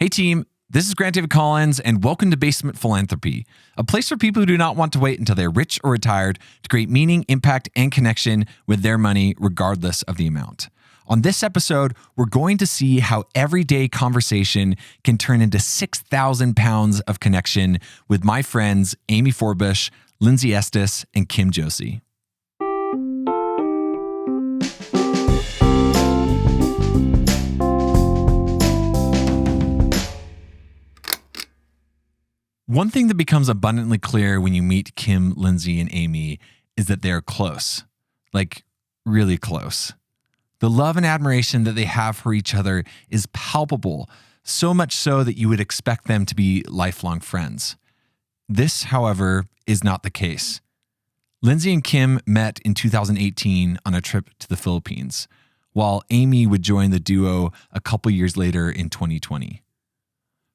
Hey team, this is Grant David Collins and welcome to Basement Philanthropy, a place for people who do not want to wait until they're rich or retired to create meaning, impact, and connection with their money regardless of the amount. On this episode, we're going to see how everyday conversation can turn into 6,000 pounds of connection with my friends Amy Forbush, Lindsey Estes, and Kim Josse. One thing that becomes abundantly clear when you meet Kim, Lindsey, and Amy is that they're close, like really close. The love and admiration that they have for each other is palpable, so much so that you would expect them to be lifelong friends. This, however, is not the case. Lindsey and Kim met in 2018 on a trip to the Philippines, while Amy would join the duo a couple years later in 2020.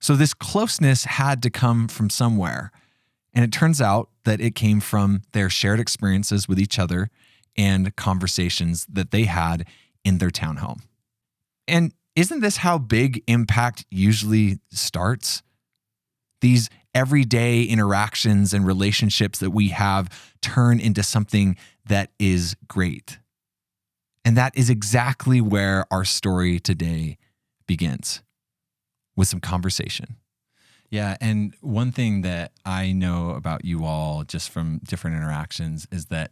So this closeness had to come from somewhere. And it turns out that it came from their shared experiences with each other and conversations that they had in their townhome. And isn't this how big impact usually starts? These everyday interactions and relationships that we have turn into something that is great. And that is exactly where our story today begins. With some conversation. Yeah, and one thing that I know about you all just from different interactions is that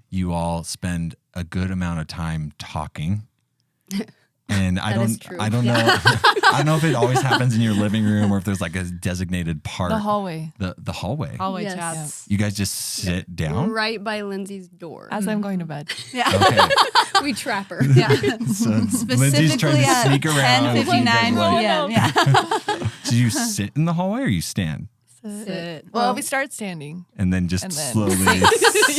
you all spend a good amount of time talking. And I don't know. I don't know if it always happens in your living room or if there's like a designated part. The hallway. The hallway. Hallway Yes. chats. You guys just sit down? Right by Lindsey's door. As I'm going to bed. Yeah. Okay. We trap her. Yeah. So Lindsey's trying Specifically to at sneak around. 10:59 Like, p.m. Yeah. do you sit in the hallway or you stand? Sit. Well, we start standing. And then just And then- slowly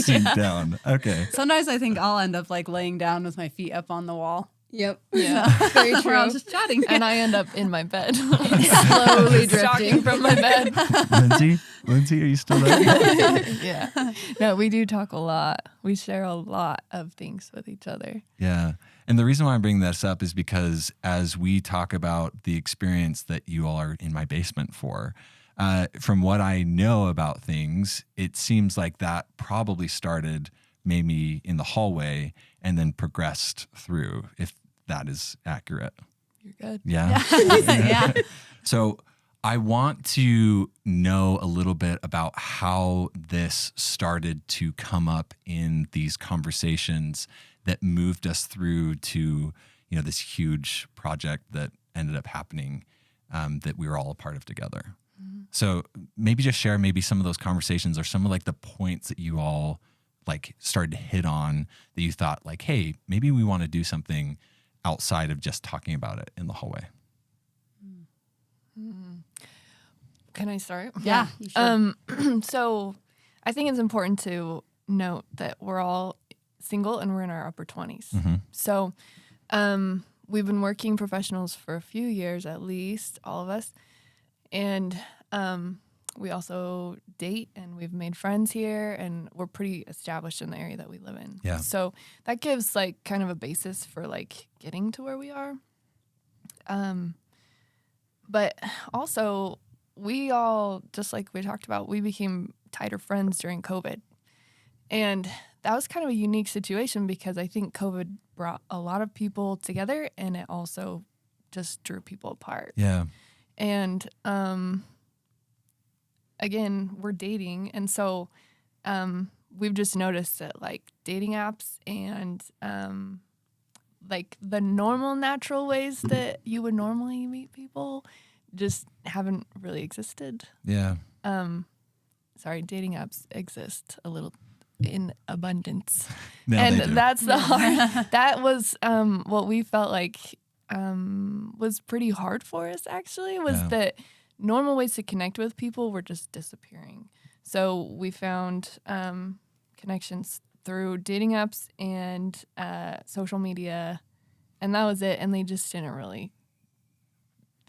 sink down. Okay. Sometimes I think I'll end up like laying down with my feet up on the wall. Yep. Yeah. Very We're all true. just chatting. And I end up in my bed. Slowly Shocking drifting from my bed. Lindsey, are you still there? Yeah. No, we do talk a lot. We share a lot of things with each other. Yeah. And the reason why I'm bringing this up is because as we talk about the experience that you all are in my basement for, from what I know about things, it seems like that probably started maybe in the hallway and then progressed through, if that is accurate. You're good. Yeah. Yeah. So I want to know a little bit about how this started to come up in these conversations that moved us through to, this huge project that ended up happening that we were all a part of together. Mm-hmm. So maybe just share maybe some of those conversations or some of like the points that you all like started to hit on that you thought like, hey, maybe we want to do something outside of just talking about it in the hallway. Can I start? Yeah. You should. So I think it's important to note that we're all single and we're in our upper 20s. Mm-hmm. So we've been working professionals for a few years at least, all of us. And we also date and we've made friends here and we're pretty established in the area that we live in. Yeah. So that gives like kind of a basis for like getting to where we are. But also we all, just like we talked about, we became tighter friends during COVID. And that was kind of a unique situation because I think COVID brought a lot of people together and it also just drew people apart. Yeah. And again, we're dating. And so we've just noticed that like dating apps and like the normal natural ways that you would normally meet people just haven't really existed. Yeah. Sorry, dating apps exist a little in abundance. Now they do. And that's the hard, that was what we felt like was pretty hard for us actually, was Yeah. that normal ways to connect with people were just disappearing. So we found connections through dating apps and social media, and that was it. And they just didn't really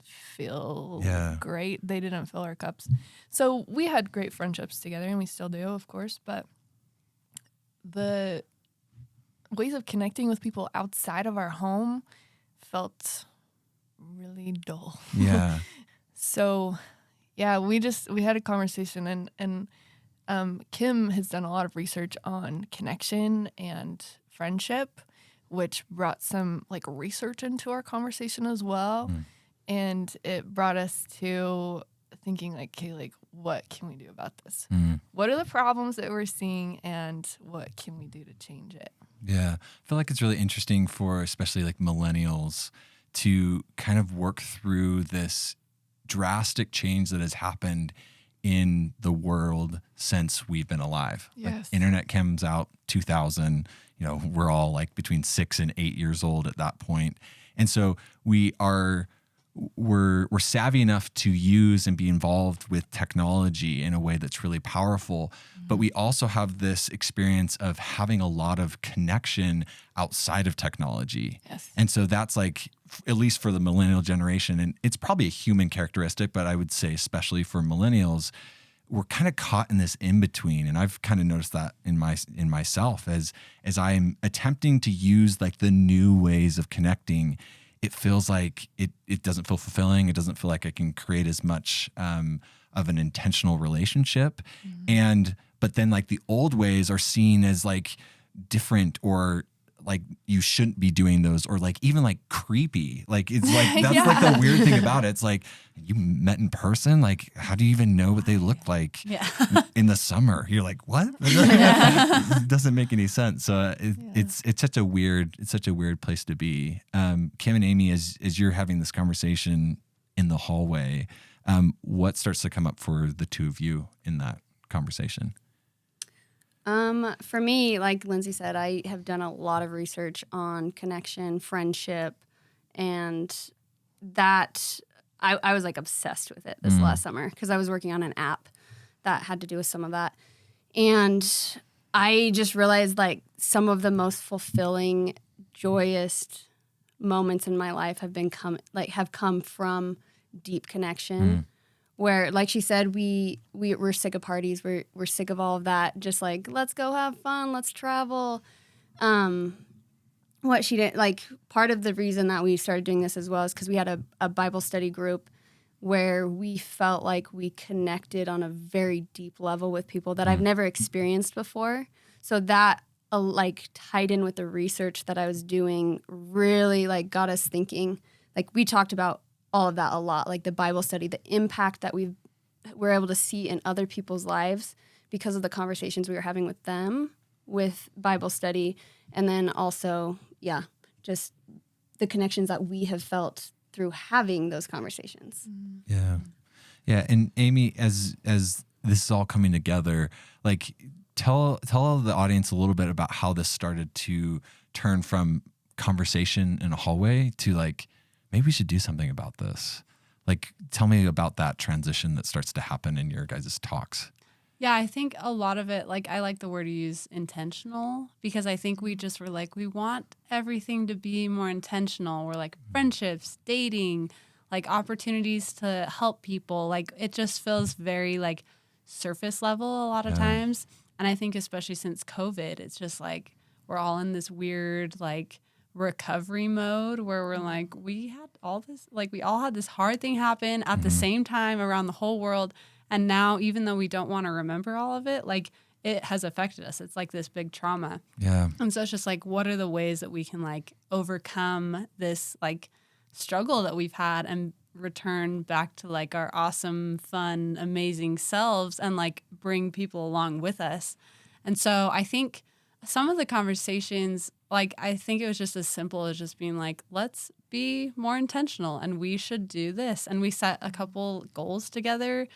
feel great. They didn't fill our cups. So we had great friendships together, and we still do, of course, but the ways of connecting with people outside of our home felt really dull. Yeah. So, yeah, we had a conversation, and Kim has done a lot of research on connection and friendship, which brought some like research into our conversation as well. And it brought us to thinking like, okay, like what can we do about this? What are the problems that we're seeing, and what can we do to change it? Yeah. I feel like it's really interesting for especially like millennials to kind of work through this drastic change that has happened in the world since we've been alive. Yes. Like, internet comes out 2000, we're all like between 6 and 8 years old at that point. And so we're savvy enough to use and be involved with technology in a way that's really powerful. But we also have this experience of having a lot of connection outside of technology. Yes. And so that's like, at least for the millennial generation, and it's probably a human characteristic, but I would say especially for millennials, we're kind of caught in this in between. And I've kind of noticed that in myself as I am attempting to use like the new ways of connecting. It feels like it doesn't feel fulfilling. It doesn't feel like I can create as much of an intentional relationship. But then like the old ways are seen as like different, or like you shouldn't be doing those, or like even like creepy. Like it's like, that's like the weird thing about it. It's like, you met in person? Like, how do you even know what they look like in the summer? You're like, what? It doesn't make any sense. So it's such a weird place to be. Kim and Amy, as you're having this conversation in the hallway, what starts to come up for the two of you in that conversation? For me, like Lindsey said, I have done a lot of research on connection, friendship, and that I was like obsessed with it this last summer because I was working on an app that had to do with some of that. And I just realized like some of the most fulfilling, joyous moments in my life have come from deep connection. Where, like she said, we're sick of parties. We're sick of all of that. Just like, let's go have fun. Let's travel. What she did, like, part of the reason that we started doing this as well is because we had a Bible study group where we felt like we connected on a very deep level with people that I've never experienced before. So that like tied in with the research that I was doing really like got us thinking. Like, we talked about all of that a lot, like the Bible study, the impact that we're able to see in other people's lives because of the conversations we were having with them with Bible study. And then also, just the connections that we have felt through having those conversations. Yeah. Yeah. And Amy, as this is all coming together, like tell the audience a little bit about how this started to turn from conversation in a hallway to like, maybe we should do something about this. Like, tell me about that transition that starts to happen in your guys' talks. Yeah, I think a lot of it, like I like the word you use, intentional, because I think we just were like, we want everything to be more intentional. We're like friendships, dating, like opportunities to help people. Like, it just feels very like surface level a lot of times. And I think especially since COVID, it's just like we're all in this weird like recovery mode where we're like, we had all this, like we all had this hard thing happen at the same time around the whole world. And now, even though we don't want to remember all of it, like it has affected us. It's like this big trauma. Yeah. And so it's just like, what are the ways that we can like overcome this like struggle that we've had and return back to like our awesome, fun, amazing selves and like bring people along with us. And so I think some of the conversations, like I think it was just as simple as just being like, let's be more intentional and we should do this. And we set a couple goals together.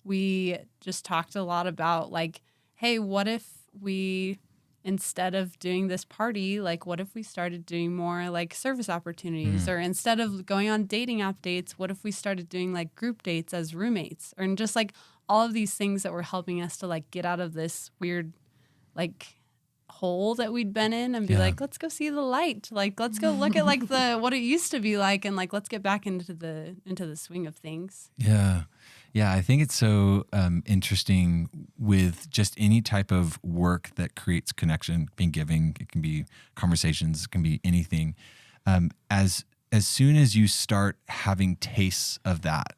We just talked a lot about like, hey, what if we, instead of doing this party, like what if we started doing more like service opportunities? Or instead of going on dating app dates, what if we started doing like group dates as roommates? Or just like all of these things that were helping us to like get out of this weird like hole that we'd been in and be like, let's go see the light. Like, let's go look at like the what it used to be like and like let's get back into the swing of things. Yeah. Yeah, I think it's so interesting with just any type of work that creates connection, being giving. It can be conversations, it can be anything. As soon as you start having tastes of that,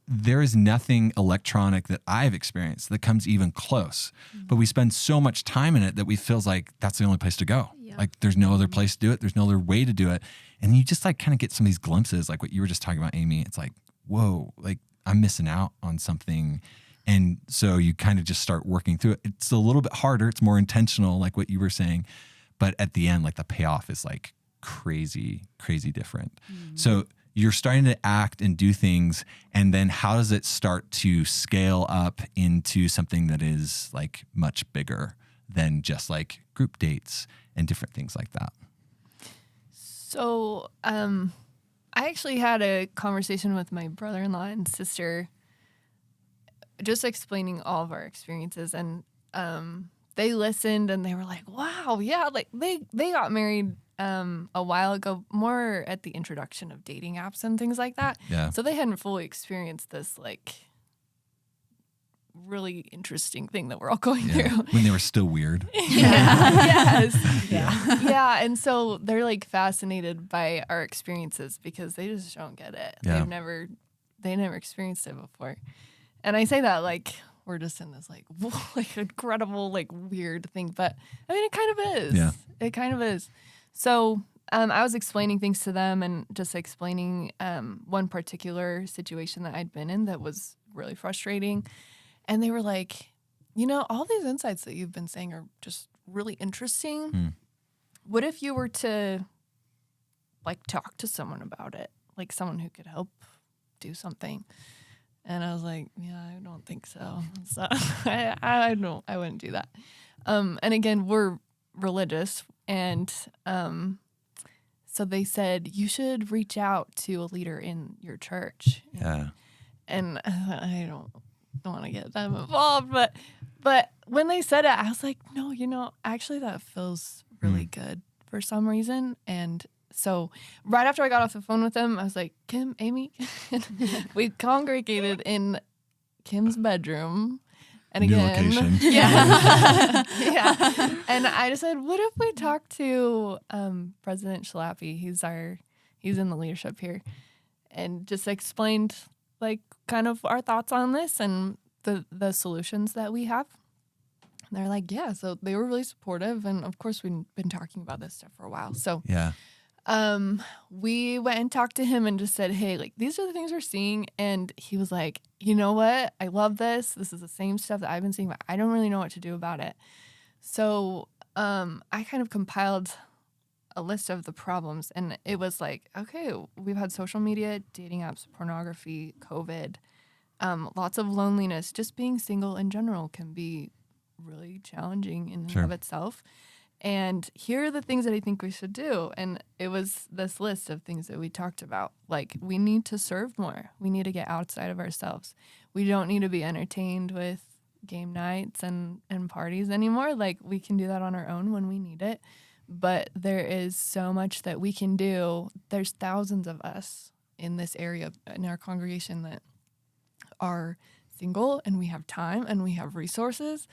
There is nothing electronic that I've experienced that comes even close. But we spend so much time in it that we feels like that's the only place to go. Yeah. Like there's no other place to do it. There's no other way to do it. And you just like kind of get some of these glimpses, like what you were just talking about, Amy. It's like, whoa, like I'm missing out on something. And so you kind of just start working through it. It's a little bit harder. It's more intentional, like what you were saying. But at the end, like the payoff is like crazy, crazy different. So you're starting to act and do things. And then how does it start to scale up into something that is like much bigger than just like group dates and different things like that? So I actually had a conversation with my brother-in-law and sister just explaining all of our experiences. And they listened and they were like, wow, yeah, like they got married a while ago, more at the introduction of dating apps and things like that. Yeah. So they hadn't fully experienced this like really interesting thing that we're all going through. When they were still weird. Yes. Yeah. Yeah. And so they're like fascinated by our experiences because they just don't get it. Yeah. They never experienced it before. And I say that like we're just in this like incredible, like weird thing. But I mean, it kind of is. Yeah. It kind of is. So I was explaining things to them and just explaining one particular situation that I'd been in that was really frustrating. And they were like, you know, all these insights that you've been saying are just really interesting. What if you were to like talk to someone about it? Like someone who could help do something. And I was like, yeah, I don't think so. So I wouldn't do that. And again, we're religious. And so they said, you should reach out to a leader in your church. Yeah. And I don't want to get them involved. But when they said it, I was like, no, you know, actually that feels really good for some reason. And so right after I got off the phone with them, I was like, Kim, Amy, we congregated in Kim's bedroom. And New again, location. yeah. Yeah. And I just said, what if we talk to President Schlappy? He's in the leadership here. And just explained like kind of our thoughts on this and the solutions that we have. And they're like, yeah. So they were really supportive. And of course, we've been talking about this stuff for a while. So Yeah. we went and talked to him and just said, hey, like these are the things we're seeing. And he was like, you know what? I love this. This is the same stuff that I've been seeing, but I don't really know what to do about it. So I kind of compiled a list of the problems, and it was like, okay, we've had social media, dating apps, pornography, COVID, lots of loneliness. Just being single in general can be really challenging in and of itself. And here are the things that I think we should do. And it was this list of things that we talked about. Like, we need to serve more. We need to get outside of ourselves. We don't need to be entertained with game nights and parties anymore. Like, we can do that on our own when we need it. But there is so much that we can do. There's thousands of us in this area, in our congregation, that are single, and we have time and we have resources.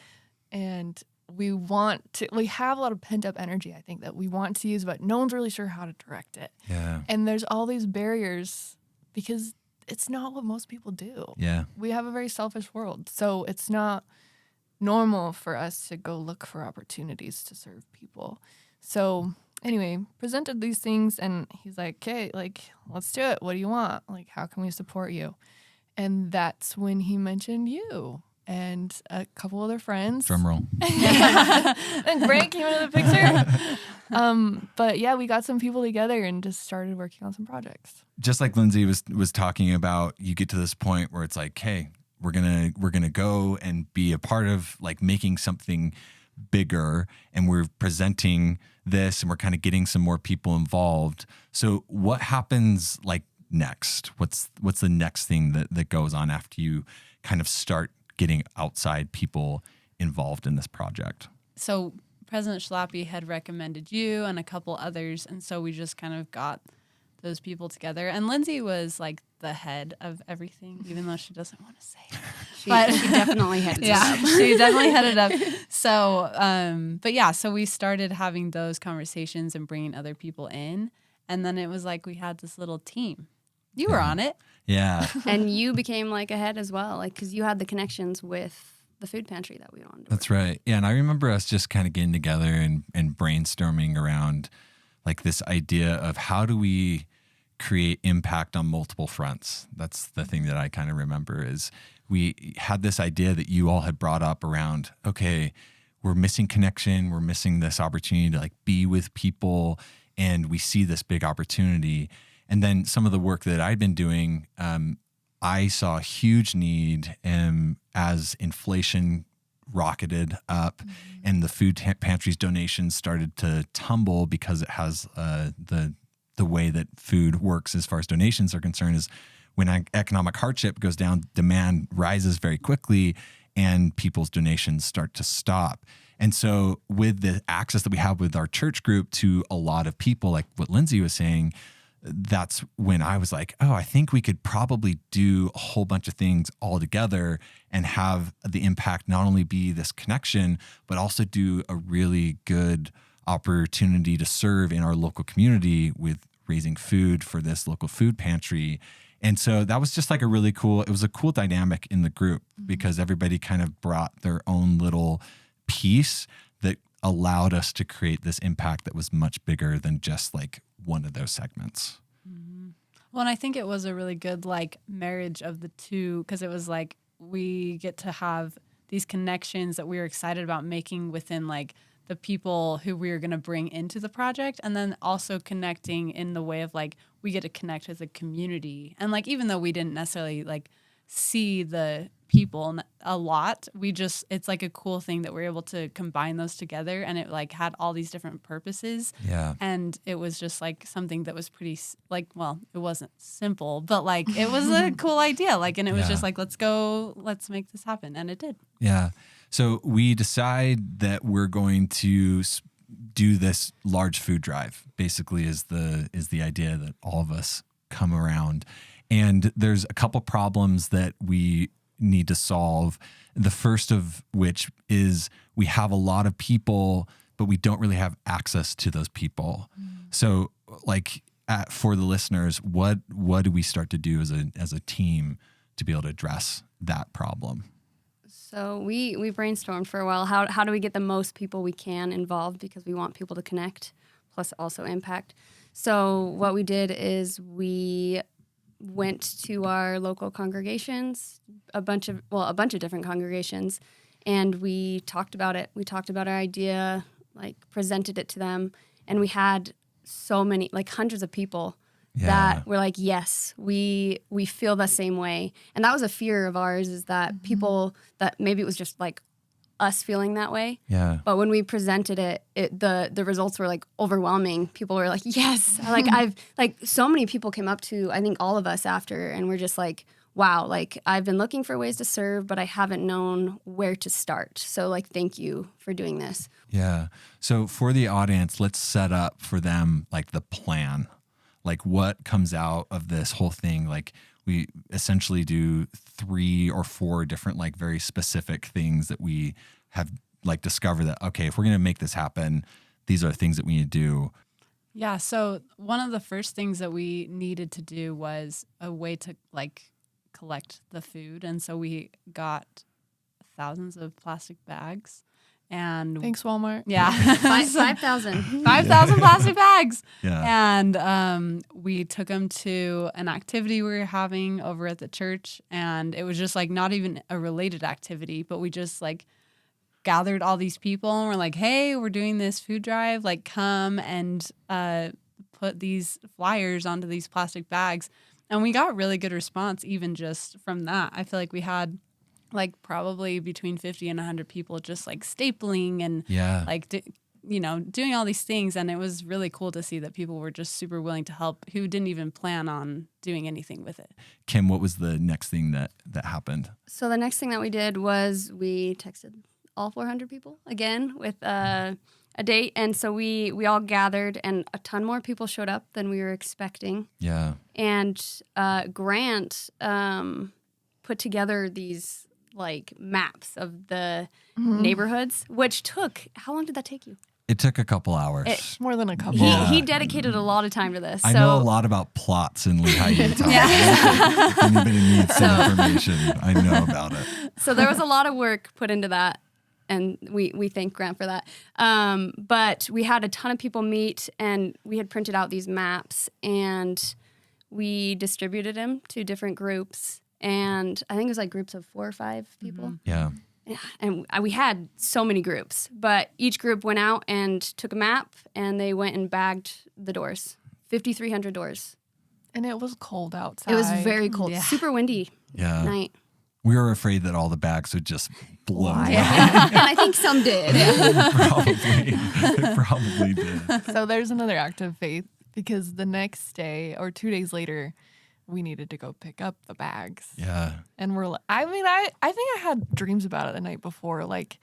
And we have a lot of pent up energy, I think, that we want to use, but no one's really sure how to direct it. Yeah. And there's all these barriers because it's not what most people do. Yeah. We have a very selfish world. So it's not normal for us to go look for opportunities to serve people. So anyway, presented these things, and he's like, okay, like, let's do it. What do you want? Like, how can we support you? And that's when he mentioned you and a couple other friends. Drum roll. And Grant came into the picture. But yeah, we got some people together and just started working on some projects. Just like Lindsey was talking about, you get to this point where it's like, hey, we're gonna go and be a part of like making something bigger, and we're presenting this, and we're kind of getting some more people involved. So what happens like next? What's the next thing that goes on after you kind of start getting outside people involved in this project? So President Schlappy had recommended you and a couple others, and so we just kind of got those people together. And Lindsey was like the head of everything, even though she doesn't want to say it. She definitely headed it up. She definitely headed up. So, but yeah, so we started having those conversations and bringing other people in. And then it was like we had this little team. You were on it. Yeah. And you became like a head as well, like because you had the connections with the food pantry that we wanted to That's work. right. Yeah. And I remember us just kind of getting together and brainstorming around like this idea of how do we create impact on multiple fronts. That's the thing that I kind of remember is we had this idea that you all had brought up around, okay, we're missing connection. We're missing this opportunity to like be with people. And we see this big opportunity. And then some of the work that I'd been doing, I saw a huge need as inflation rocketed up and the food pantry's donations started to tumble because it has the way that food works as far as donations are concerned is when economic hardship goes down, demand rises very quickly and people's donations start to stop. And so with the access that we have with our church group to a lot of people, like what Lindsey was saying, that's when I was like, oh, I think we could probably do a whole bunch of things all together and have the impact not only be this connection, but also do a really good opportunity to serve in our local community with raising food for this local food pantry. And so that was just like it was a cool dynamic in the group because everybody kind of brought their own little piece that allowed us to create this impact that was much bigger than just like one of those segments. Well, and I think it was a really good like marriage of the two because it was like we get to have these connections that we were excited about making within like the people who we were going to bring into the project and then also connecting in the way of like we get to connect as a community. And like even though we didn't necessarily like see the people a lot, it's like a cool thing that we're able to combine those together and it like had all these different purposes. Yeah. And it was just like something that was pretty like, well, it wasn't simple, but like it was a cool idea. Like, and it was just like, let's make this happen. And it did. Yeah. So we decide that we're going to do this large food drive. Basically, is the idea that all of us come around, and there's a couple problems that we need to solve. The first of which is we have a lot of people, but we don't really have access to those people. So, like for the listeners, what do we start to do as a team to be able to address that problem? So we brainstormed for a while. How do we get the most people we can involved because we want people to connect, plus also impact. So what we did is we went to our local congregations, a bunch of different congregations, and we talked about it. We talked about our idea, like presented it to them, and we had so many, like hundreds of people that were like, yes, we feel the same way. And that was a fear of ours, is that people, that maybe it was just like us feeling that way. Yeah. But when we presented it, the results were like overwhelming. People were like, yes. Like so many people came up to, I think, all of us after, and we're just like, wow, like I've been looking for ways to serve, but I haven't known where to start. So like, thank you for doing this. Yeah. So for the audience, let's set up for them like the plan. Like what comes out of this whole thing. Like we essentially do 3 or 4 different like very specific things that we have like discovered that, okay, if we're going to make this happen, these are the things that we need to do. Yeah. So one of the first things that we needed to do was a way to like collect the food. And so we got thousands of plastic bags. And Thanks, Walmart. yeah, 5,000 plastic bags. Yeah. And we took them to an activity we were having over at the church. And it was just like not even a related activity, but we just like gathered all these people and we're like, hey, we're doing this food drive. Like come and put these flyers onto these plastic bags. And we got really good response even just from that. I feel like we had like probably between 50 and 100 people just like stapling and like, doing all these things. And it was really cool to see that people were just super willing to help who didn't even plan on doing anything with it. Kim, what was the next thing that happened? So the next thing that we did was we texted all 400 people again with a date. And so we all gathered and a ton more people showed up than we were expecting. Yeah. And Grant put together these like maps of the neighborhoods, which took, how long did that take you? It took a couple hours. More than a couple. He dedicated a lot of time to this. I know a lot about plots in Lehigh, Utah. If anybody needs some information, I know about it. So there was a lot of work put into that, and we thank Grant for that. But we had a ton of people meet, and we had printed out these maps, and we distributed them to different groups. And I think it was like groups of 4 or 5 people. Yeah. And we had so many groups, but each group went out and took a map, and they went and bagged the doors, 5,300 doors. And it was cold outside. It was very cold, Yeah. super windy night. We were afraid that all the bags would just blow away. And I think some did. It probably did. So there's another act of faith, because the next day or 2 days later, we needed to go pick up the bags. Yeah. And I think I had dreams about it the night before. Like,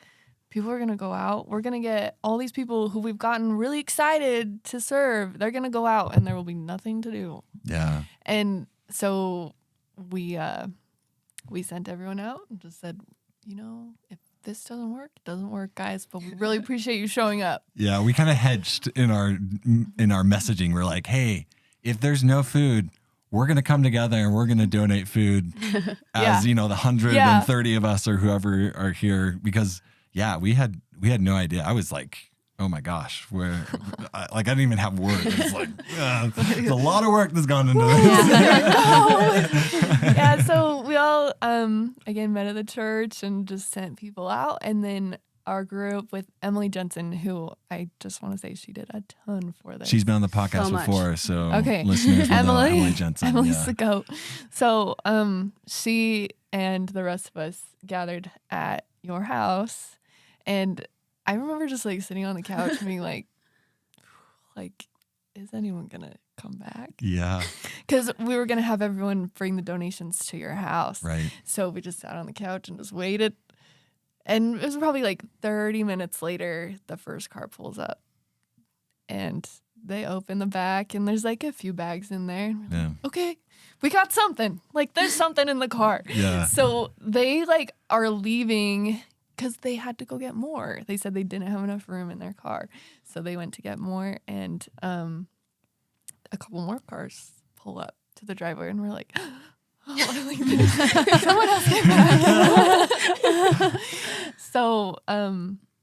people are going to go out. We're going to get all these people who we've gotten really excited to serve. They're going to go out, and there will be nothing to do. Yeah. And so we sent everyone out and just said, if this doesn't work, it doesn't work, guys. But we really appreciate you showing up. Yeah. We kind of hedged in our messaging. We're like, hey, if there's no food, we're going to come together and we're going to donate food as, the 130 of us or whoever are here, because we had no idea. I was like, oh my gosh, I didn't even have words. It's like, there's a lot of work that's gone into this. So we all, again, met at the church and just sent people out. And then our group with Emily Jensen, who I just want to say she did a ton for this. She's been on the podcast So much. before, so Okay. listeners will know Emily Jensen. Emily's the goat. So she and the rest of us gathered at your house, and I remember just like sitting on the couch and being like, is anyone gonna come back? Yeah. Because we were gonna have everyone bring the donations to your house. Right. So we just sat on the couch and just waited. And it was probably like 30 minutes later, the first car pulls up, and they open the back, and there's like a few bags in there. Yeah. Okay, we got something. Like, there's something in the car. Yeah. So they like are leaving because they had to go get more. They said they didn't have enough room in their car, so they went to get more. And a couple more cars pull up to the driveway, and we're like, someone else came back. So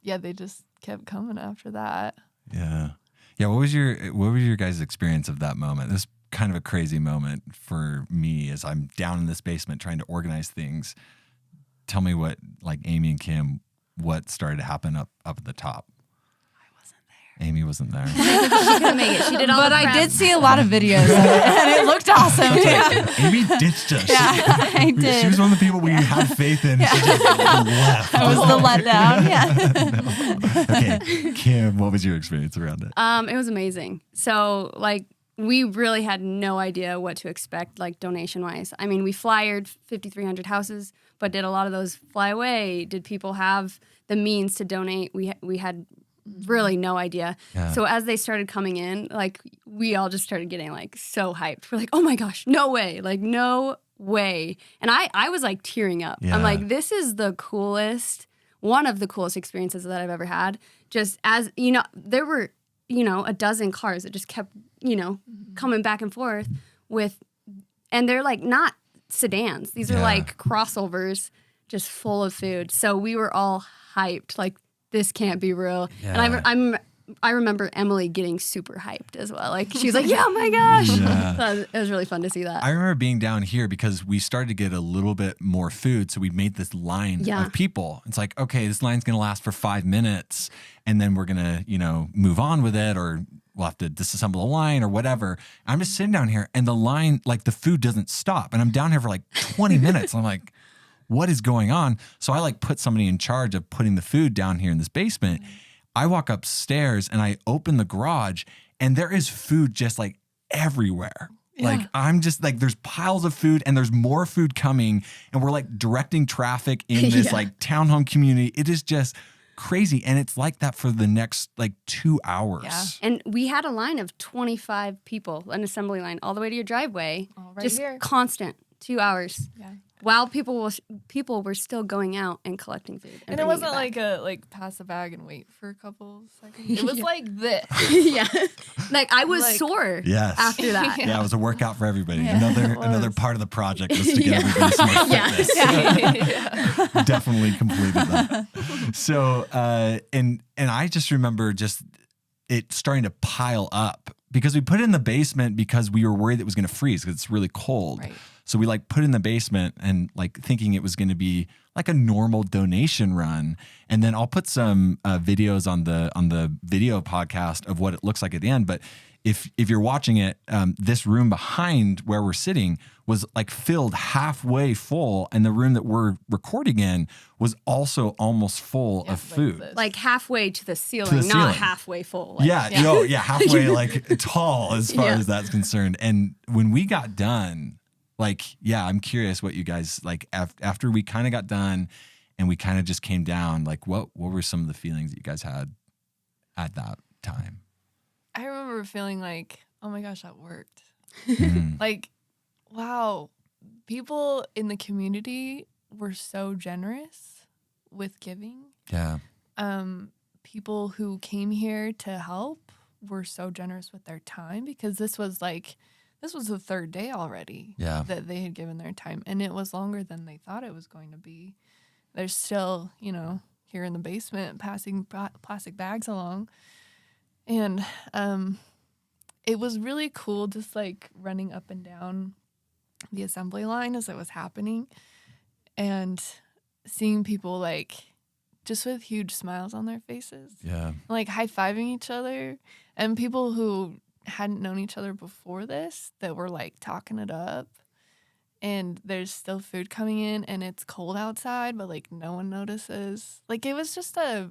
they just kept coming after that. Yeah. Yeah. What was your guys' experience of that moment? This kind of a crazy moment for me as I'm down in this basement trying to organize things. Tell me what, like Amy and Kim, what started to happen up at the top? Amy wasn't there. She couldn't make it. She did all But the prep. I did see a lot of videos of it, and it looked awesome. Amy ditched us. Yeah, I did. She was one of the people we had faith in. She just left. That was the letdown. Yeah. Okay, Kim, what was your experience around it? It was amazing. So, we really had no idea what to expect, donation-wise. I mean, we flyered 5,300 houses, but did a lot of those fly away? Did people have the means to donate? We had really no idea. Yeah. So as they started coming in, we all just started getting so hyped. We're like, oh my gosh, no way. No way. And I was tearing up. Yeah. I'm like, this is the coolest, one of the coolest experiences that I've ever had. Just as, there were, a dozen cars that just kept, coming back and forth and they're not sedans. These are crossovers just full of food. So we were all hyped. This can't be real. Yeah. And I remember Emily getting super hyped as well. She's like, yeah, oh my gosh. Yeah. So it was really fun to see that. I remember being down here because we started to get a little bit more food. So we made this line of people. It's like, okay, this line's going to last for 5 minutes and then we're going to, move on with it, or we'll have to disassemble the line or whatever. I'm just sitting down here and the line, the food doesn't stop. And I'm down here for 20 minutes. I'm like, what is going on? So I put somebody in charge of putting the food down here in this basement. I walk upstairs and I open the garage and there is food just everywhere. Yeah. I'm just there's piles of food and there's more food coming and we're directing traffic in this townhome community. It is just crazy. And it's like that for the next 2 hours. Yeah. And we had a line of 25 people, an assembly line all the way to your driveway. All right just here. constant 2 hours. Yeah. while people were still going out and collecting food. And it bringing wasn't back. like pass a bag and wait for a couple seconds. It was like this. Yeah. Like I was Like- sore Yes. after that. Yeah, it was a workout for everybody. Yeah, it was. Another part of the project was to get Yeah. everybody some more Yeah. fitness. Yeah. Definitely completed that. So, and I just remember just it starting to pile up because we put it in the basement because we were worried it was going to freeze because it's really cold. Right. So we like put it in the basement and like thinking it was going to be like a normal donation run. And then I'll put some videos on the video podcast of what it looks like at the end. But if you're watching it, this room behind where we're sitting was like filled halfway full, and the room that we're recording in was also almost full Yeah, of like food. this. Like halfway to the ceiling, To the ceiling. not halfway full. Like, Yeah, halfway like tall as far Yeah. as that's concerned. And when we got done, like, yeah, I'm curious what you guys like after we kind of got done and we kind of just came down. Like, what were some of the feelings that you guys had at that time? I remember feeling like, oh my gosh, that worked. Mhm. Like, wow, people in the community were so generous with giving. Yeah, People who came here to help were so generous with their time because this was the third day already yeah, that they had given their time, and it was longer than they thought it was going to be. They're still, here in the basement passing plastic bags along. And it was really cool just like running up and down the assembly line as it was happening and seeing people like just with huge smiles on their faces, yeah, like high-fiving each other, and people who hadn't known each other before this that were like talking it up. And there's still food coming in and it's cold outside, but like no one notices. Like it was just a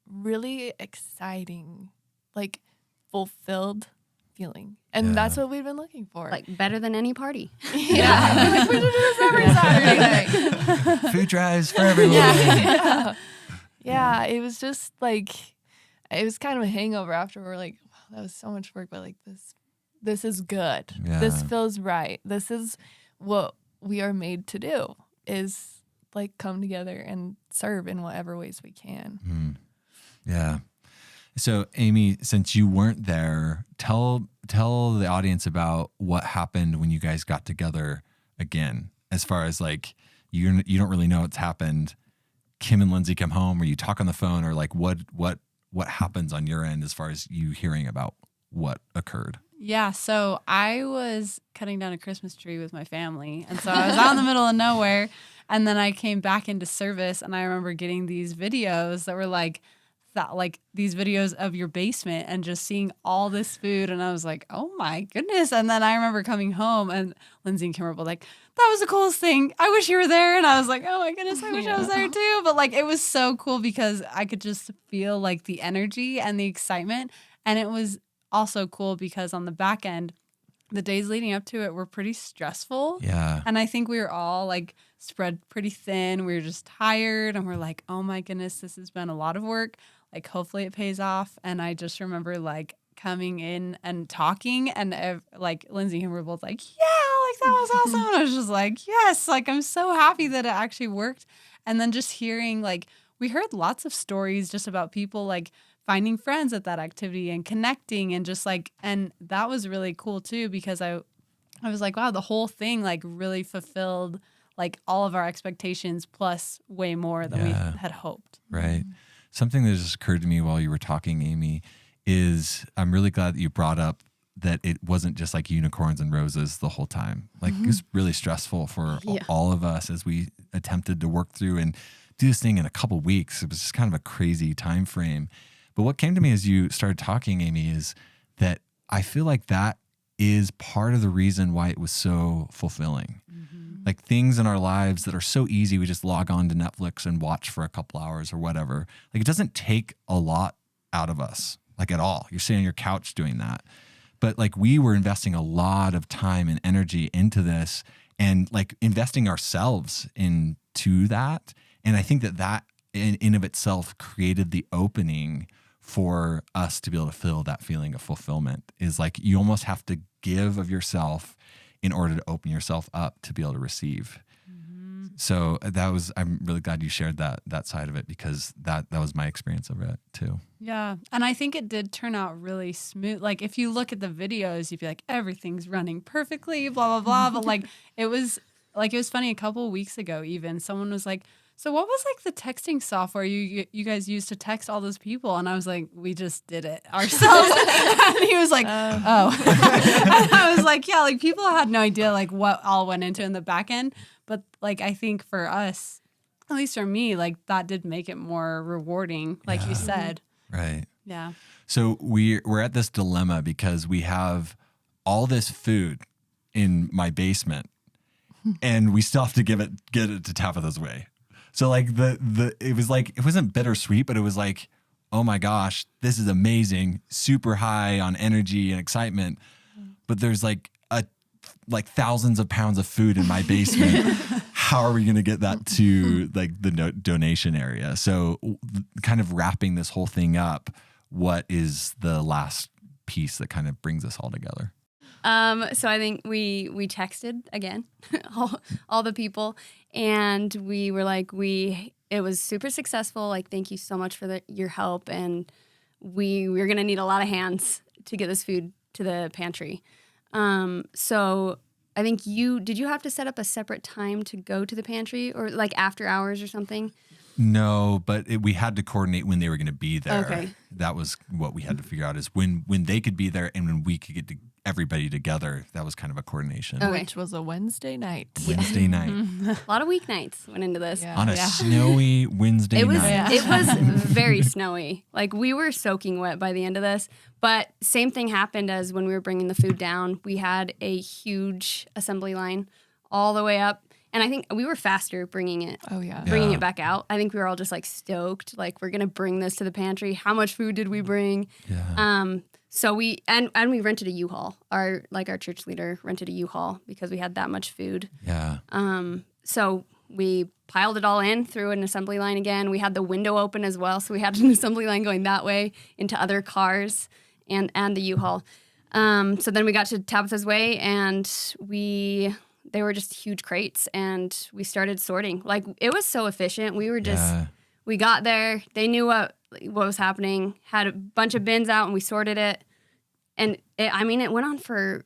really exciting, like fulfilled feeling. And Yeah. that's what we've been looking for. Like better than any party. yeah. We should do this every Saturday night. food drives for everyone. Yeah. Yeah. It was just like, it was kind of a hangover after. We're like, wow, that was so much work, but like this is good. Yeah. This feels right. This is what we are made to do, is like come together and serve in whatever ways we can. Mm. Yeah. So, Amy, since you weren't there, tell the audience about what happened when you guys got together again. As far as like you don't really know what's happened. Kim and Lindsey come home, or you talk on the phone, or like what happens on your end as far as you hearing about what occurred. Yeah, so I was cutting down a Christmas tree with my family. And so I was out in the middle of nowhere. And then I came back into service, and I remember getting these videos that were like these videos of your basement and just seeing all this food. And I was like, oh my goodness. And then I remember coming home, and Lindsey and Kim were both like, that was the coolest thing. I wish you were there. And I was like, oh my goodness, I wish I was there too. But like, it was so cool because I could just feel like the energy and the excitement. And it was also cool because on the back end, the days leading up to it were pretty stressful. Yeah. And I think we were all like spread pretty thin. We were just tired, and we're like, oh my goodness, this has been a lot of work. Like, hopefully it pays off. And I just remember like coming in and talking, and like Lindsey and him were both like, yeah, like that was awesome. And I was just like, yes, like I'm so happy that it actually worked. And then just hearing, like, we heard lots of stories just about people like finding friends at that activity and connecting, and just like, and that was really cool too, because I was like, wow, the whole thing like really fulfilled like all of our expectations plus way more than we had hoped. Right. Something that just occurred to me while you were talking, Amy, is I'm really glad that you brought up that it wasn't just like unicorns and roses the whole time. Like it was really stressful for all of us as we attempted to work through and do this thing in a couple weeks. It was just kind of a crazy time frame. But what came to me as you started talking, Amy, is that I feel like that is part of the reason why it was so fulfilling. Like things in our lives that are so easy, we just log on to Netflix and watch for a couple hours or whatever. Like it doesn't take a lot out of us, like at all. You're sitting on your couch doing that. But like we were investing a lot of time and energy into this, and like investing ourselves into that. And I think that in of itself created the opening for us to be able to feel that feeling of fulfillment. Is like you almost have to give of yourself in order to open yourself up to be able to receive. So I'm really glad you shared that side of it, because that was my experience of it too. Yeah. And I think it did turn out really smooth. Like if you look at the videos, you'd be like, everything's running perfectly, blah, blah, blah. But like it was funny a couple of weeks ago, even someone was like, so what was like the texting software you guys used to text all those people? And I was like, we just did it ourselves. And he was like, oh. And I was like, yeah, like people had no idea like what all went into in the back end. But like, I think for us, at least for me, like that did make it more rewarding, like you said. Right. Yeah. So we're at this dilemma because we have all this food in my basement and we still have to get it to Tabitha's Way. So like it wasn't bittersweet, but it was like, oh my gosh, this is amazing, super high on energy and excitement. But there's like thousands of pounds of food in my basement. How are we going to get that to like the donation area? So kind of wrapping this whole thing up, what is the last piece that kind of brings us all together? So I think we texted again, all the people, and we were like, it was super successful. Like, thank you so much for your help. And we're going to need a lot of hands to get this food to the pantry. So I think did you have to set up a separate time to go to the pantry or like after hours or something? No, but we had to coordinate when they were going to be there. Okay. That was what we had to figure out, is when they could be there and when we could get everybody together. That was kind of a coordination. Okay. Which was a Wednesday night. Wednesday night. A lot of weeknights went into this. Yeah. On a snowy Wednesday night. It was very snowy. Like we were soaking wet by the end of this. But same thing happened as when we were bringing the food down. We had a huge assembly line all the way up. And I think we were faster bringing it. Oh, yeah. Bringing it back out. I think we were all just like stoked. Like we're going to bring this to the pantry. How much food did we bring? Yeah. So we rented a U-Haul. Our church leader rented a U-Haul because we had that much food. Yeah. So we piled it all in through an assembly line again. We had the window open as well, so we had an assembly line going that way into other cars and the U-Haul. So then we got to Tabitha's Way, and they were just huge crates, and we started sorting. Like it was so efficient. We were just we got there. They knew what was happening. Had a bunch of bins out, and we sorted it. And it went on for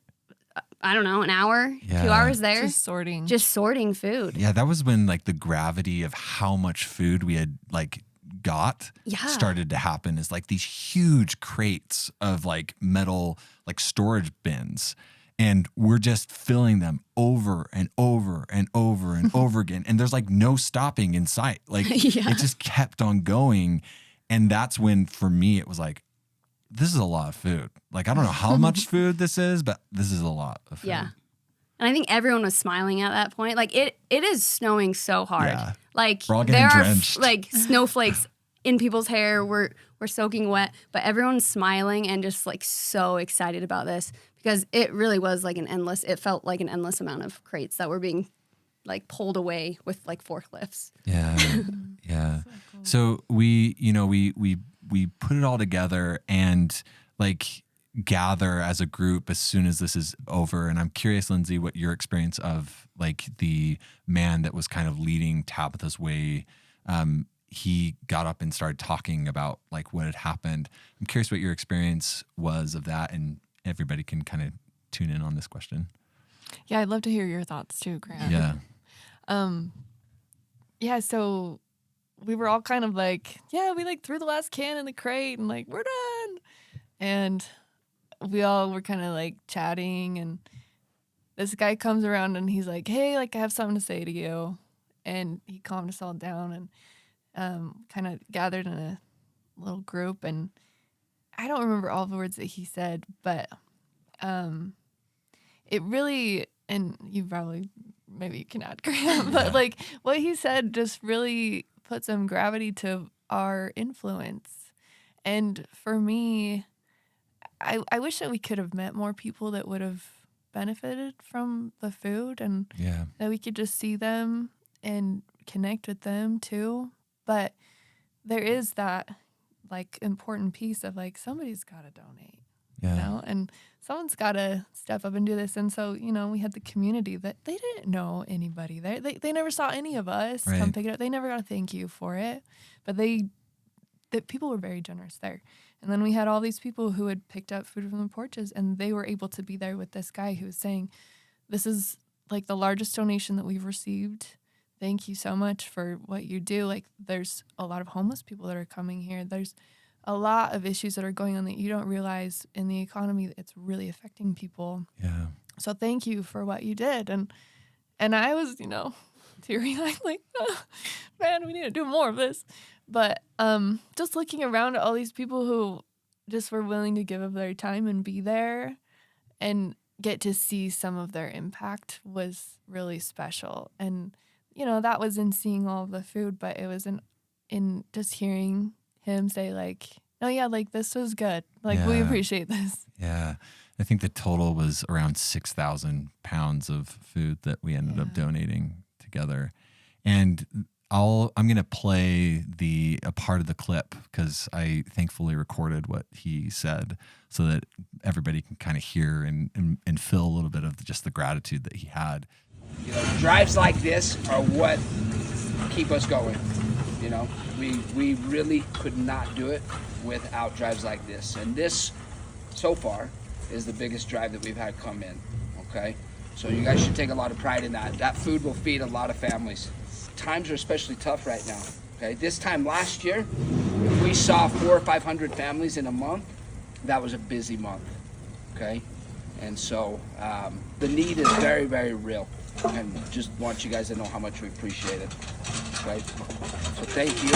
I don't know, an hour, 2 hours there. Just sorting food. Yeah, that was when like the gravity of how much food we had like got started to happen, is like these huge crates of like metal like storage bins. And we're just filling them over and over and over and over again. And there's like no stopping in sight. Like it just kept on going. And that's when, for me, it was like, this is a lot of food. Like, I don't know how much food this is, but this is a lot of food. Yeah. And I think everyone was smiling at that point. Like it is snowing so hard. Yeah. Like we're all getting drenched. Like snowflakes in people's hair. We're soaking wet, but everyone's smiling and just like so excited about this, because it really was like it felt like an endless amount of crates that were being like pulled away with like forklifts. Yeah. Yeah. So we put it all together and like gather as a group as soon as this is over. And I'm curious, Lindsey, what your experience of like the man that was kind of leading Tabitha's Way, he got up and started talking about like what had happened. I'm curious what your experience was of that, and everybody can kind of tune in on this question. Yeah, I'd love to hear your thoughts too, Grant. Yeah. Yeah, so we were all kind of like, we like threw the last can in the crate and like, we're done. And we all were kind of like chatting, and this guy comes around and he's like, hey, like I have something to say to you. And he calmed us all down and kind of gathered in a little group. And I don't remember all the words that he said, but it really, and you probably, maybe you can add, Graham, but like what he said just really put some gravity to our influence. And for me, I wish that we could have met more people that would have benefited from the food, and that we could just see them and connect with them too. But there is that like important piece of like, somebody's got to donate, you know? And someone's got to step up and do this. And so, we had the community that they didn't know anybody there. They never saw any of us come pick it up. They never got a thank you for it. But the people were very generous there. And then we had all these people who had picked up food from the porches, and they were able to be there with this guy who was saying, this is like the largest donation that we've received. Thank you so much for what you do. Like, there's a lot of homeless people that are coming here. There's a lot of issues that are going on that you don't realize in the economy. It's really affecting people. Yeah. So thank you for what you did. And I was, teary-eyed, like, oh, man, we need to do more of this. But just looking around at all these people who just were willing to give up their time and be there and get to see some of their impact was really special. And, that was in seeing all of the food, but it was in just hearing him say, like, oh yeah, like, this was good. Like, we appreciate this. Yeah. I think the total was around 6,000 pounds of food that we ended up donating together. And I'm going to play a part of the clip because I thankfully recorded what he said so that everybody can kind of hear and feel a little bit of just the gratitude that he had. Drives like this are what keep us going. We really could not do it without drives like this. And this, so far, is the biggest drive that we've had come in, okay? So you guys should take a lot of pride in that. That food will feed a lot of families. Times are especially tough right now, okay? This time last year, if we saw 400 or 500 families in a month, that was a busy month, okay? And so the need is very, very real. And just want you guys to know how much we appreciate it. Okay? So thank you.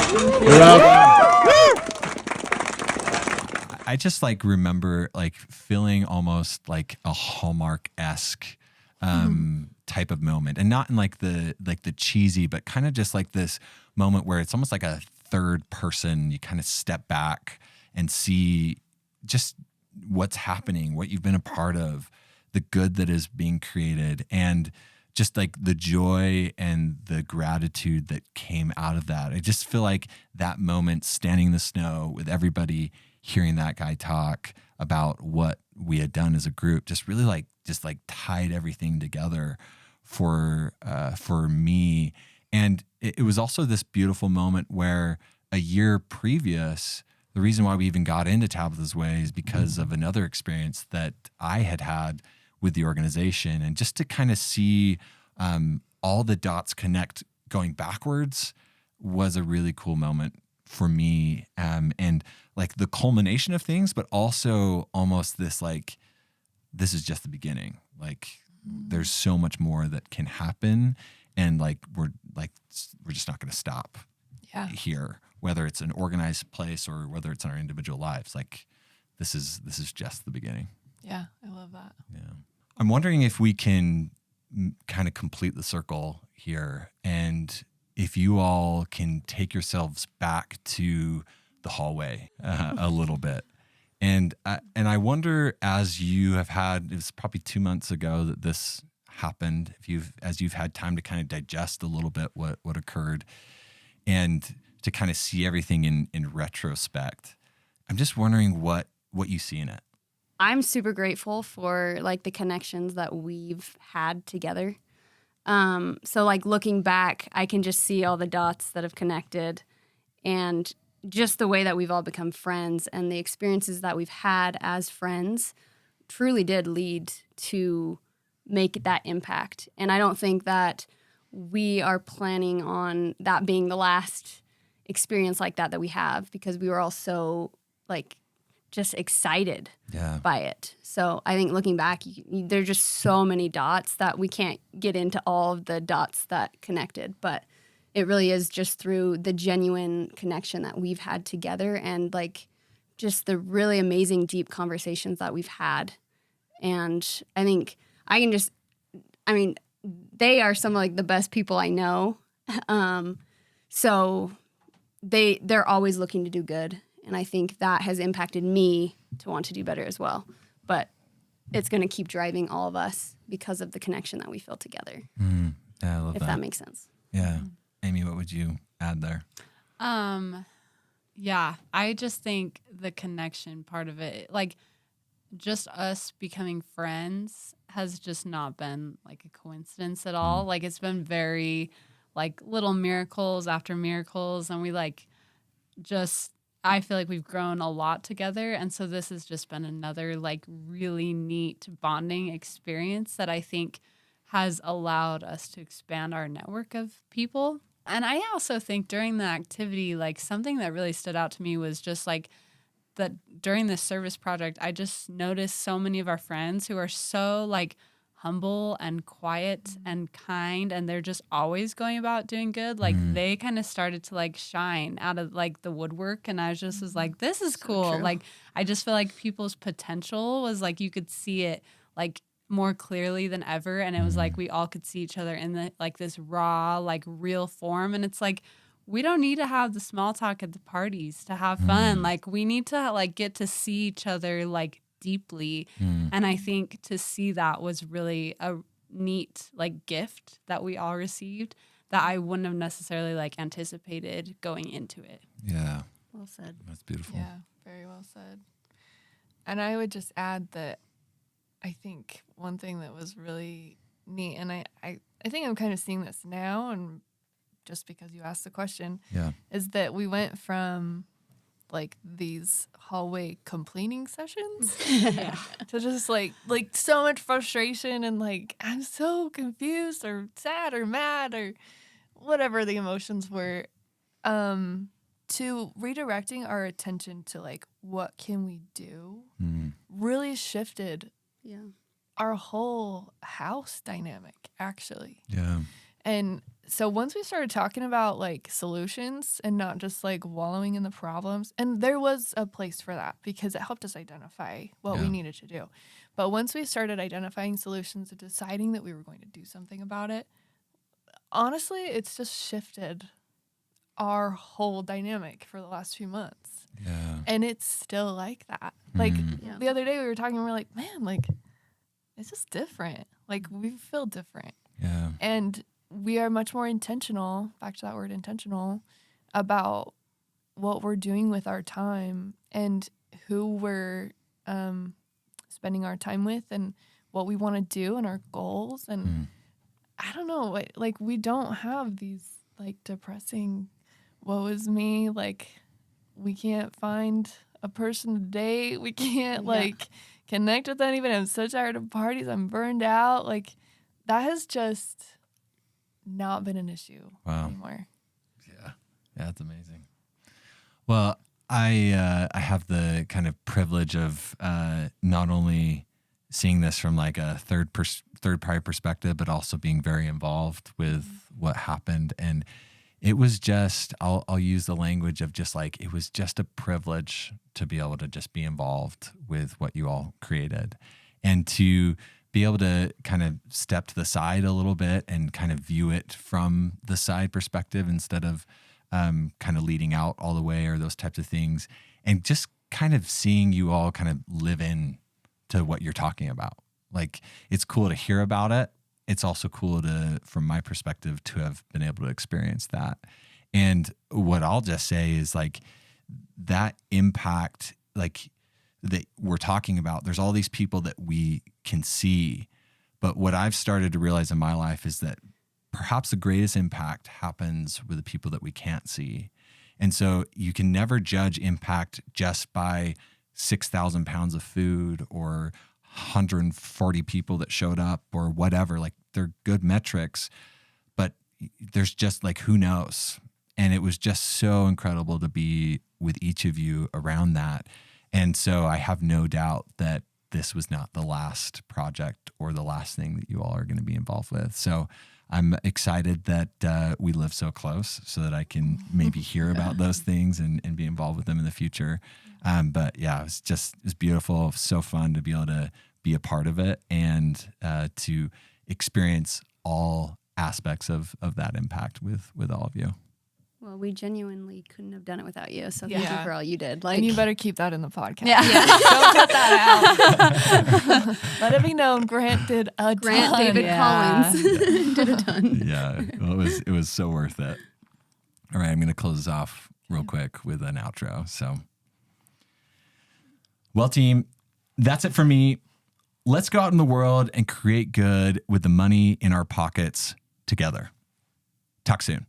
I just remember feeling almost like a Hallmark-esque type of moment, and not in the cheesy, but kind of just this moment where it's almost like a third person. You kind of step back and see just what's happening, what you've been a part of, the good that is being created, and just the joy and the gratitude that came out of that. I just feel like that moment, standing in the snow with everybody, hearing that guy talk about what we had done as a group, just really tied everything together for me. And it was also this beautiful moment where a year previous, the reason why we even got into Tabitha's Way is because of another experience that I had with the organization, and just to kind of see all the dots connect going backwards was a really cool moment for me, and the culmination of things, but also almost this this is just the beginning. There's so much more that can happen, and we're just not going to stop here, whether it's an organized place or whether it's in our individual lives. This is just the beginning. Yeah, I love that. Yeah. I'm wondering if we can kind of complete the circle here, and if you all can take yourselves back to the hallway a little bit. And I wonder, as you have had, it was probably 2 months ago that this happened, as you've had time to kind of digest a little bit what occurred and to kind of see everything in retrospect, I'm just wondering what you see in it. I'm super grateful for the connections that we've had together. So looking back, I can just see all the dots that have connected, and just the way that we've all become friends and the experiences that we've had as friends truly did lead to make that impact. And I don't think that we are planning on that being the last experience like that we have, because we were all so just excited by it. So I think looking back, there's just so many dots that we can't get into all of the dots that connected, but it really is just through the genuine connection that we've had together, and just the really amazing deep conversations that we've had. And I think they are some of the best people I know. So they're always looking to do good. And I think that has impacted me to want to do better as well. But it's going to keep driving all of us because of the connection that we feel together. Yeah, I love that. If that makes sense. Yeah. Amy, what would you add there? Yeah, I just think the connection part of it, just us becoming friends has just not been like a coincidence at all. Like it's been very like little miracles after miracles, and we like just I feel like we've grown a lot together, and so this has just been another like really neat bonding experience that I think has allowed us to expand our network of people. And I also think during the activity, like something that really stood out to me was just like that during this service project, I just noticed so many of our friends who are so like humble and quiet and kind, and they're just always going about doing good. Like they kind of started to like shine out of like the woodwork, and I just was like, this is cool. true. Like I just feel like people's potential was like you could see it like more clearly than ever, and it was like we all could see each other in the like this raw like real form, and it's like we don't need to have the small talk at the parties to have fun. Like we need to like get to see each other like deeply. And I think to see that was really a neat like gift that we all received that I wouldn't have necessarily like anticipated going into it. Yeah. Well said. That's beautiful. Yeah, very well said. And I would just add that I think one thing that was really neat, and I think I'm kind of seeing this now, and just because you asked the question, Yeah. is that we went from like these hallway complaining sessions to just like so much frustration and like I'm so confused or sad or mad or whatever the emotions were, to redirecting our attention to like what can we do really shifted Yeah. our whole house dynamic actually. Yeah. And so once we started talking about like solutions and not just like wallowing in the problems, and there was a place for that because it helped us identify what we needed to do. But once we started identifying solutions and deciding that we were going to do something about it, honestly, it's just shifted our whole dynamic for the last few months. Yeah. And it's still like that. Like Yeah. the other day we were talking and we're like, man, like it's just different. Like we feel different. Yeah. And we are much more intentional, back to that word intentional, about what we're doing with our time and who we're spending our time with and what we want to do and our goals. And I don't know, like we don't have these like depressing, woe is me, like we can't find a person to date. We can't like connect with anyone. I'm so tired of parties. I'm burned out. Like that has just not been an issue anymore. Yeah, that's amazing. Well, I have the kind of privilege of not only seeing this from like a third party perspective, but also being very involved with what happened. And it was just, I'll use the language of just like, it was just a privilege to be able to just be involved with what you all created and to be able to kind of step to the side a little bit and kind of view it from the side perspective instead of kind of leading out all the way or those types of things. And just kind of seeing you all kind of live in to what you're talking about. Like it's cool to hear about it. It's also cool to, from my perspective, to have been able to experience that. And what I'll just say is like that impact, like that we're talking about, there's all these people that we can see. But what I've started to realize in my life is that perhaps the greatest impact happens with the people that we can't see. And so you can never judge impact just by 6,000 pounds of food or 140 people that showed up or whatever. Like they're good metrics, but there's just like, who knows? And it was just so incredible to be with each of you around that. And so I have no doubt that this was not the last project or the last thing that you all are going to be involved with. So I'm excited that we live so close so that I can maybe hear about those things and be involved with them in the future. But yeah, it's beautiful. So fun to be able to be a part of it and to experience all aspects of that impact with all of you. Well, we genuinely couldn't have done it without you. So thank you Yeah. for all you did. And you better keep that in the podcast. Yeah. Don't cut that out. Let it be known, Grant did a Grant ton. David Yeah. Collins did a ton. Yeah, well, it was so worth it. All right, I'm going to close this off real quick with an outro. So, well, team, That's it for me. Let's go out in the world and create good with the money in our pockets together. Talk soon.